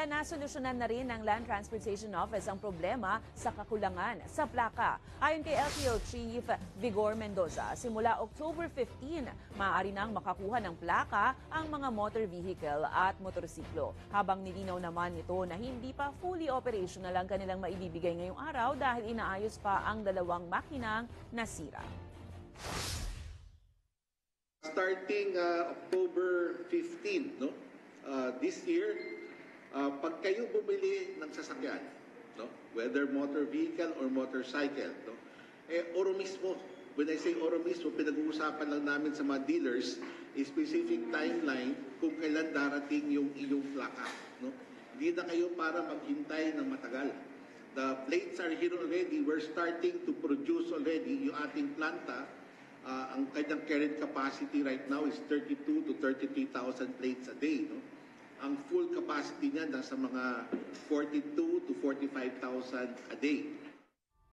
Samantala, nasolusyonan na rin ng Land Transportation Office ang problema sa kakulangan sa plaka. Ayon kay LTO Chief Vigor Mendoza, simula October 15, maaari nang makakuha ng plaka ang mga motor vehicle at motorsiklo. Habang nilinaw naman ito na hindi pa fully operational ang kanilang maibibigay ngayong araw dahil inaayos pa ang dalawang makinang nasira. Starting October 15, no? This year, pag kayo bumili ng sasakyan, no? Whether motor vehicle or motorcycle, no? Oro mismo. When I say oro mismo, pinag-uusapan lang namin sa mga dealers a specific timeline kung kailan darating yung iyong plaka, no? Hindi na kayo para maghintay ng matagal. The plates are here already. We're starting to produce already yung ating planta. Ang kanyang current capacity right now is 32 to 33,000 plates a day. No? Ang full capacity niya nasa mga 42 to 45,000 a day.